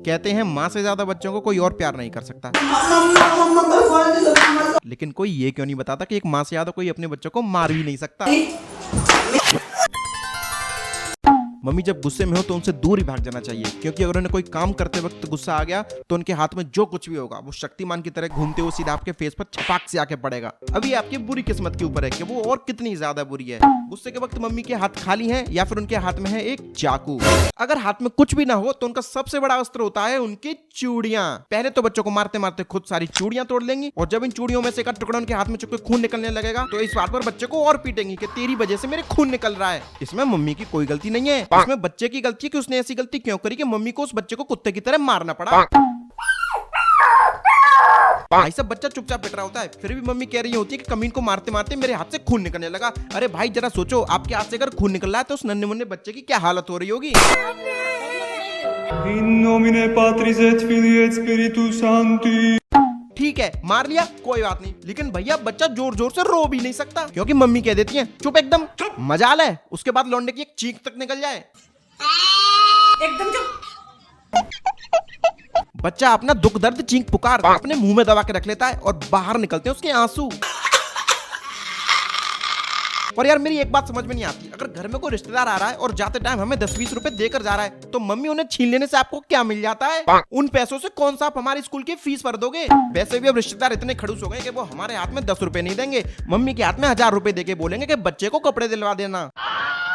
कहते हैं माँ से ज्यादा बच्चों को कोई और प्यार नहीं कर सकता। लेकिन कोई ये क्यों नहीं बताता कि एक माँ से ज्यादा कोई अपने बच्चों को मार भी नहीं सकता। मम्मी जब गुस्से में हो तो उनसे दूर ही भाग जाना चाहिए, क्योंकि अगर उन्हें कोई काम करते वक्त गुस्सा आ गया तो उनके हाथ में जो कुछ भी होगा वो शक्तिमान की तरह घूमते हुए सीधा आपके फेस पर छपाक से आके पड़ेगा। अभी आपकी बुरी किस्मत के ऊपर है कि वो और कितनी ज्यादा बुरी है। गुस्से के वक्त मम्मी के हाथ खाली हैं या फिर उनके हाथ में है एक चाकू। अगर हाथ में कुछ भी ना हो तो उनका सबसे बड़ा अस्त्र होता है उनकी चूड़ियां। पहले तो बच्चों को मारते मारते खुद सारी चूड़ियां तोड़ लेंगी, और जब इन चूड़ियों में से एक टुकड़ा उनके हाथ में चुपके खून निकलने लगेगा तो इस बात पर बच्चे को और पीटेंगी कि तेरी वजह से मेरे खून निकल रहा है। इसमें मम्मी की कोई गलती नहीं है, इसमें बच्चे की गलती है कि उसने ऐसी गलती क्यों करी कि मम्मी को उस बच्चे को कुत्ते की तरह मारना पड़ा। भाई सब बच्चा चुपचाप पिट रहा होता है, फिर भी मम्मी कह रही होती है कि कमीन को मारते मारते मेरे हाथ से खून निकलने लगा। अरे भाई जरा सोचो, आपके हाथ से अगर खून निकल रहा है तो उस नन्हे मुन्ने बच्चे की क्या हालत हो रही होगी। In nomine Patris et Filii et Spiritus Sancti। ठीक है मार लिया कोई बात नहीं, लेकिन भैया बच्चा जोर जोर से रो भी नहीं सकता क्योंकि मम्मी कह देती है चुप एकदम। मजाल है उसके बाद लौंडे की एक चीख तक निकल जाए। एकदम चुप। बच्चा अपना दुख दर्द चीख पुकार अपने मुंह में दबा के रख लेता है और बाहर निकलते हैं उसके आंसू। और यार मेरी एक बात समझ में नहीं आती, अगर घर में कोई रिश्तेदार आ रहा है और जाते टाइम हमें 10-20 रुपए देकर जा रहा है तो मम्मी उन्हें छीन लेने से आपको क्या मिल जाता है? उन पैसों से कौन सा आप हमारे स्कूल की फीस भर दोगे? वैसे भी अब रिश्तेदार इतने खड़ूस हो गए कि वो हमारे हाथ में 10 रुपए नहीं देंगे, मम्मी के हाथ में 1000 रुपए देके बोलेंगे कि बच्चे को कपड़े दिलवा देना।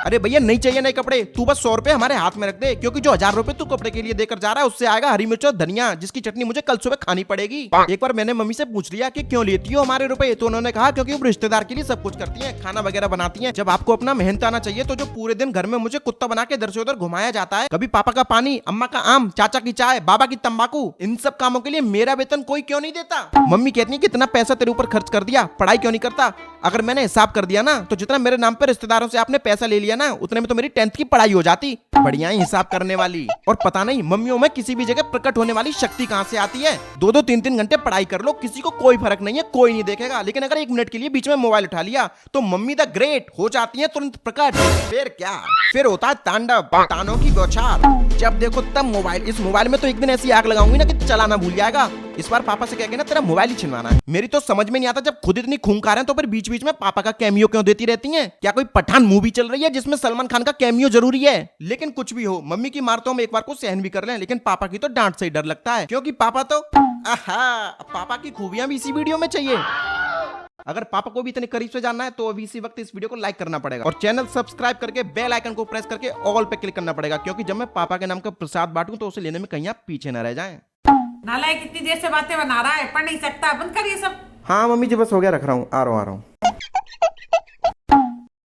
अरे भैया नहीं चाहिए नए कपड़े, तू बस 100 रुपए हमारे हाथ में रख दे, क्योंकि जो 1000 रुपए तू कपड़े के लिए देकर जा रहा है उससे आएगा हरी मिर्च और धनिया, जिसकी चटनी मुझे कल सुबह खानी पड़ेगी। एक बार मैंने मम्मी से पूछ लिया कि क्यों लेती हो हमारे रुपए, तो उन्होंने कहा क्योंकि वो रिश्तेदार के लिए सब कुछ करती हैं, खाना वगैरह बनाती हैं। जब आपको अपना मेहनत आना चाहिए तो जो पूरे दिन घर में मुझे कुत्ता बना के इधर से उधर घुमाया जाता है, कभी पापा का पानी, अम्मा का आम, चाचा की चाय, बाबा की तंबाकू, इन सब कामों के लिए मेरा वेतन कोई क्यों नहीं देता? मम्मी कहती है कितना पैसा तेरे ऊपर खर्च कर दिया, पढ़ाई क्यों नहीं करता? अगर मैंने हिसाब कर दिया ना तो जितना मेरे नाम पे रिश्तेदारों से आपने पैसा ले लिया ना उतने में तो मेरी 10th की पढ़ाई हो जाती। बढ़िया ही हिसाब करने वाली। और पता नहीं मम्मियों में किसी भी जगह प्रकट होने वाली शक्ति कहां से आती है। 2-2 3-3 घंटे पढ़ाई कर लो, किसी को कोई फर्क नहीं है, कोई नहीं देखेगा, लेकिन अगर 1 मिनट के लिए बीच में मोबाइल उठा लिया तो मम्मी द ग्रेट हो जाती है तुरंत प्रकट। फिर क्या, फिर होता है तांडव, तानों की बौछार। जब देखो तब मोबाइल। इस मोबाइल में तो एक दिन ऐसी आग लगाऊंगी ना कि चलाना भूल जाएगा। इस बार पापा से कह के ना तेरा मोबाइल ही छिनवाना है। मेरी तो समझ में नहीं आता, जब खुद इतनी खूंखार हैं तो फिर बीच बीच में पापा का कैमियो क्यों देती रहती हैं? क्या कोई पठान मूवी चल रही है जिसमें सलमान खान का कैमियो जरूरी है? लेकिन कुछ भी हो, मम्मी की मार तो हम एक बार को सहन भी कर लें, लेकिन पापा की तो डांट से ही डर लगता है, क्योंकि पापा तो पापा की खूबियां भी इसी वीडियो में चाहिए। अगर पापा को भी इतने करीब से जानना है तो अभी इसी वक्त इस वीडियो को लाइक करना पड़ेगा और चैनल सब्सक्राइब करके बेल आइकन को प्रेस करके ऑल पे क्लिक करना पड़ेगा, क्योंकि जब मैं पापा के नाम का प्रसाद बांटूं तो उसे लेने में कहीं आप पीछे न रह जाएं। नालायक कितनी देर से बातें बना रहा है, पढ़ नहीं सकता, बंद कर ये सब। हाँ मम्मी जी बस हो गया, रख रहा हूँ, आ रहा हूँ।